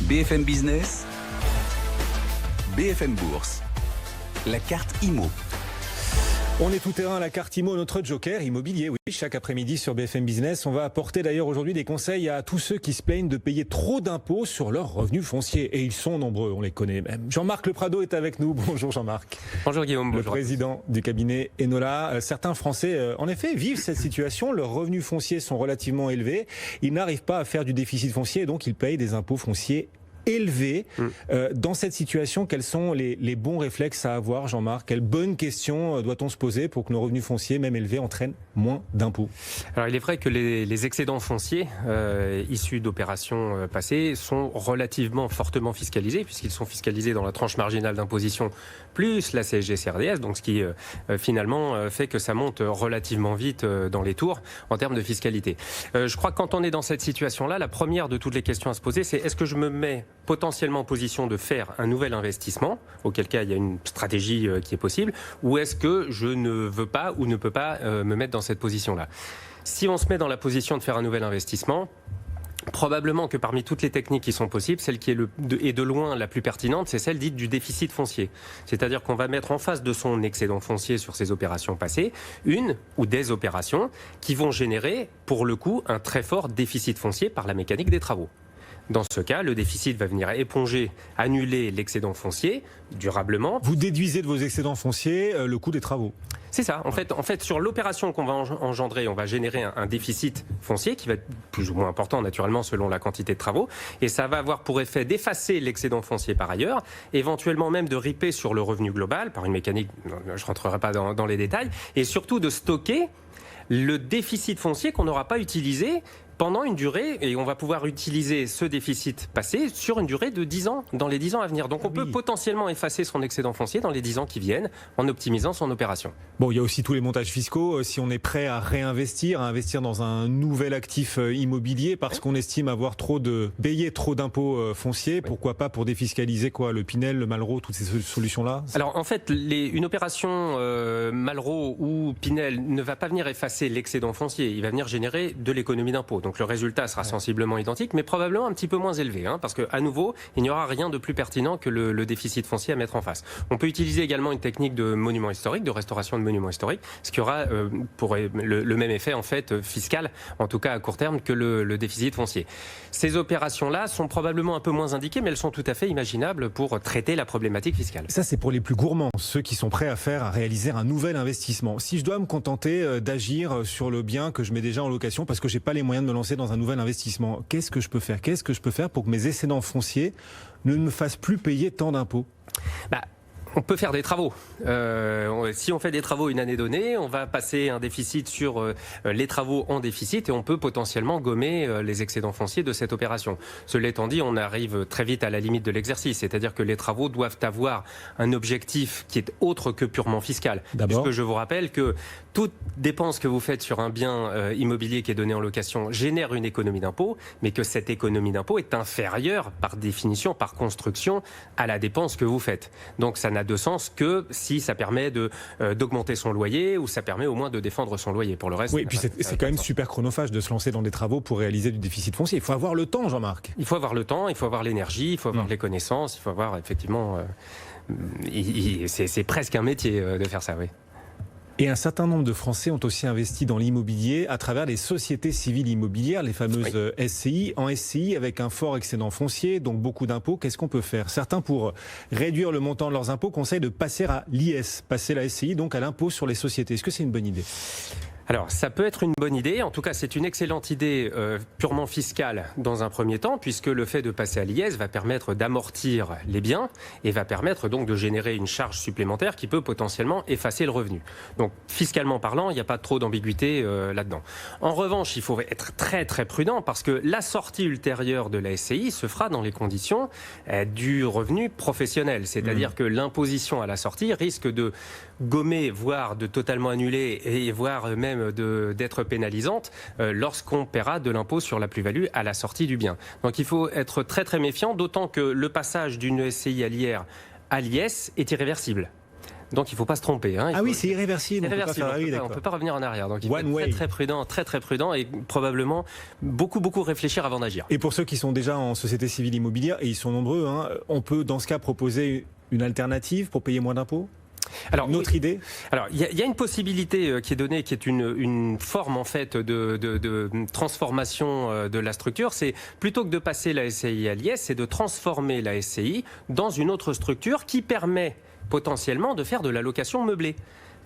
BFM Business, BFM Bourse, la carte IMO. On est tout terrain à la carte IMO, notre joker immobilier. Oui, chaque après-midi sur BFM Business, on va apporter d'ailleurs aujourd'hui des conseils à tous ceux qui se plaignent de payer trop d'impôts sur leurs revenus fonciers. Et ils sont nombreux, on les connaît même. Jean-Marc Le Prado est avec nous. Bonjour Jean-Marc. Bonjour Guillaume. Le bonjour. président du cabinet Enola. Certains Français, en effet, vivent cette situation. Leurs revenus fonciers sont relativement élevés. Ils n'arrivent pas à faire du déficit foncier et donc ils payent des impôts fonciers élevés. Dans cette situation, quels sont les bons réflexes à avoir, Jean-Marc? Quelles bonnes questions doit-on se poser pour que nos revenus fonciers, même élevés, entraînent moins d'impôts? Alors il est vrai que les excédents fonciers issus d'opérations passées sont relativement fortement fiscalisés, puisqu'ils sont fiscalisés dans la tranche marginale d'imposition plus la CSG-CRDS, donc ce qui finalement fait que ça monte relativement vite dans les tours en termes de fiscalité. Je crois que quand on est dans cette situation-là, la première de toutes les questions à se poser, c'est est-ce que je me mets potentiellement en position de faire un nouvel investissement, auquel cas il y a une stratégie qui est possible, ou est-ce que je ne veux pas ou ne peux pas me mettre dans cette position-là. Si on se met dans la position de faire un nouvel investissement, probablement que parmi toutes les techniques qui sont possibles, celle qui est de loin la plus pertinente, c'est celle dite du déficit foncier. C'est-à-dire qu'on va mettre en face de son excédent foncier sur ses opérations passées, une ou des opérations qui vont générer, pour le coup, un très fort déficit foncier par la mécanique des travaux. Dans ce cas, le déficit va venir éponger, annuler l'excédent foncier durablement. Vous déduisez de vos excédents fonciers le coût des travaux. C'est ça. En fait, sur l'opération qu'on va engendrer, on va générer un déficit foncier qui va être plus ou moins important, naturellement, selon la quantité de travaux. Et ça va avoir pour effet d'effacer l'excédent foncier par ailleurs, éventuellement même de riper sur le revenu global par une mécanique, je ne rentrerai pas dans les détails, et surtout de stocker le déficit foncier qu'on n'aura pas utilisé pendant une durée, et on va pouvoir utiliser ce déficit passé sur une durée de 10 ans, dans les 10 ans à venir. Donc on peut potentiellement effacer son excédent foncier dans les 10 ans qui viennent, en optimisant son opération. Bon, il y a aussi tous les montages fiscaux. Si on est prêt à réinvestir, à investir dans un nouvel actif immobilier, parce qu'on estime avoir payer trop d'impôts fonciers, pourquoi pas pour défiscaliser quoi, le Pinel, le Malraux, toutes ces solutions-là? Alors en fait, une opération Malraux ou Pinel ne va pas venir effacer l'excédent foncier, il va venir générer de l'économie d'impôt. Donc le résultat sera sensiblement identique, mais probablement un petit peu moins élevé, parce que à nouveau, il n'y aura rien de plus pertinent que le déficit foncier à mettre en face. On peut utiliser également une technique de monument historique, de restauration de monuments historiques, ce qui aura pour le même effet en fait fiscal, en tout cas à court terme, que le déficit foncier. Ces opérations-là sont probablement un peu moins indiquées, mais elles sont tout à fait imaginables pour traiter la problématique fiscale. Ça, c'est pour les plus gourmands, ceux qui sont prêts à réaliser un nouvel investissement. Si je dois me contenter d'agir sur le bien que je mets déjà en location parce que j'ai pas les moyens de me lancer dans un nouvel investissement, qu'est-ce que je peux faire? Qu'est-ce que je peux faire pour que mes excédents fonciers ne me fassent plus payer tant d'impôts? On peut faire des travaux. Si on fait des travaux une année donnée, on va passer un déficit sur les travaux en déficit et on peut potentiellement gommer les excédents fonciers de cette opération. Cela étant dit, on arrive très vite à la limite de l'exercice, c'est-à-dire que les travaux doivent avoir un objectif qui est autre que purement fiscal. Puisque je vous rappelle que toute dépense que vous faites sur un bien immobilier qui est donné en location génère une économie d'impôt, mais que cette économie d'impôt est inférieure par définition, par construction, à la dépense que vous faites. Donc ça n'a de sens que si ça permet d'augmenter son loyer ou ça permet au moins de défendre son loyer. Pour le reste, oui, et puis c'est quand même super chronophage de se lancer dans des travaux pour réaliser du déficit foncier. Il faut avoir le temps, Jean-Marc. Il faut avoir le temps, il faut avoir l'énergie, il faut avoir les connaissances, il faut avoir effectivement... c'est presque un métier de faire ça, oui. Et un certain nombre de Français ont aussi investi dans l'immobilier à travers les sociétés civiles immobilières, les fameuses SCI. En SCI, avec un fort excédent foncier, donc beaucoup d'impôts, qu'est-ce qu'on peut faire? Certains, pour réduire le montant de leurs impôts, conseillent de passer à l'IS, passer la SCI, donc à l'impôt sur les sociétés. Est-ce que c'est une bonne idée? Alors, ça peut être une bonne idée. En tout cas, c'est une excellente idée purement fiscale dans un premier temps, puisque le fait de passer à l'IS va permettre d'amortir les biens et va permettre donc de générer une charge supplémentaire qui peut potentiellement effacer le revenu. Donc, fiscalement parlant, il n'y a pas trop d'ambiguïté là-dedans. En revanche, il faut être très très prudent parce que la sortie ultérieure de la SCI se fera dans les conditions du revenu professionnel. C'est-à-dire que l'imposition à la sortie risque de gommer, voire de totalement annuler et voire même d'être pénalisante lorsqu'on paiera de l'impôt sur la plus-value à la sortie du bien. Donc il faut être très très méfiant, d'autant que le passage d'une SCI à l'IR à l'IS est irréversible. Donc il ne faut pas se tromper. Hein. C'est irréversible. On ne peut pas revenir en arrière. Donc il faut être très prudent et probablement beaucoup réfléchir avant d'agir. Et pour ceux qui sont déjà en société civile immobilière, et ils sont nombreux, on peut dans ce cas proposer une alternative pour payer moins d'impôts ? Alors, une autre idée ? Alors, il y a une possibilité qui est donnée, qui est une forme en fait de transformation de la structure. C'est plutôt que de passer la SCI à l'IS, c'est de transformer la SCI dans une autre structure qui permet potentiellement de faire de la location meublée.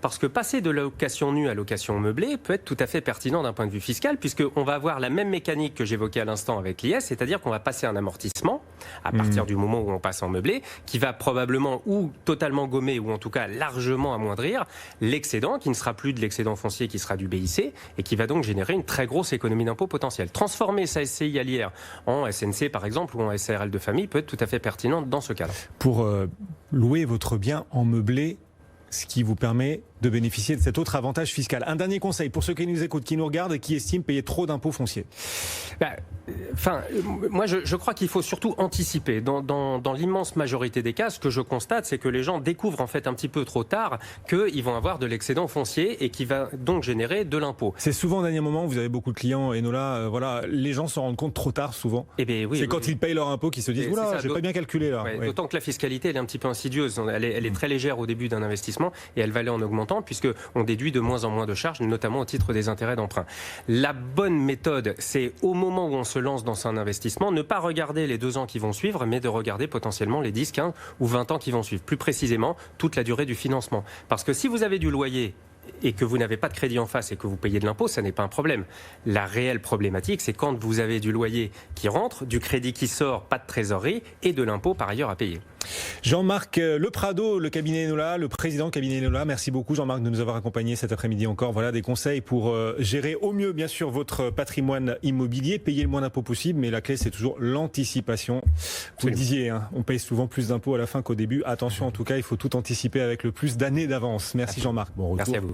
Parce que passer de location nue à location meublée peut être tout à fait pertinent d'un point de vue fiscal, puisqu'on va avoir la même mécanique que j'évoquais à l'instant avec l'IS, c'est-à-dire qu'on va passer un amortissement à partir du moment où on passe en meublé, qui va probablement ou totalement gommer, ou en tout cas largement amoindrir l'excédent, qui ne sera plus de l'excédent foncier, qui sera du BIC, et qui va donc générer une très grosse économie d'impôt potentielle. Transformer sa SCI à l'IR en SNC par exemple, ou en SARL de famille peut être tout à fait pertinent dans ce cadre. Pour louer votre bien en meublé, ce qui vous permet de bénéficier de cet autre avantage fiscal. Un dernier conseil pour ceux qui nous écoutent, qui nous regardent et qui estiment payer trop d'impôts fonciers. Moi, je crois qu'il faut surtout anticiper. Dans l'immense majorité des cas, ce que je constate, c'est que les gens découvrent en fait un petit peu trop tard qu'ils vont avoir de l'excédent foncier et qui va donc générer de l'impôt. C'est souvent au dernier moment, vous avez beaucoup de clients, Enola, les gens s'en rendent compte trop tard souvent. C'est quand ils payent leur impôt qu'ils se disent « Oula, j'ai pas bien calculé là ». D'autant que la fiscalité, elle est un petit peu insidieuse. Elle est très légère au début d'un investissement et elle va aller en augmentant puisqu'on déduit de moins en moins de charges, notamment au titre des intérêts d'emprunt. La bonne méthode, c'est au moment où on se lance dans un investissement, ne pas regarder les 2 ans qui vont suivre, mais de regarder potentiellement les 10, 15 ou 20 ans qui vont suivre. Plus précisément, toute la durée du financement. Parce que si vous avez du loyer et que vous n'avez pas de crédit en face et que vous payez de l'impôt, ça n'est pas un problème. La réelle problématique, c'est quand vous avez du loyer qui rentre, du crédit qui sort, pas de trésorerie et de l'impôt par ailleurs à payer. Jean-Marc Le Prado, le cabinet Enola, le président du cabinet Enola. Merci beaucoup Jean-Marc de nous avoir accompagnés cet après-midi encore. Voilà des conseils pour gérer au mieux bien sûr votre patrimoine immobilier, payer le moins d'impôts possible, mais la clé c'est toujours l'anticipation. Vous le disiez, on paye souvent plus d'impôts à la fin qu'au début. Attention en tout cas, il faut tout anticiper avec le plus d'années d'avance. Merci Jean-Marc. Merci à vous.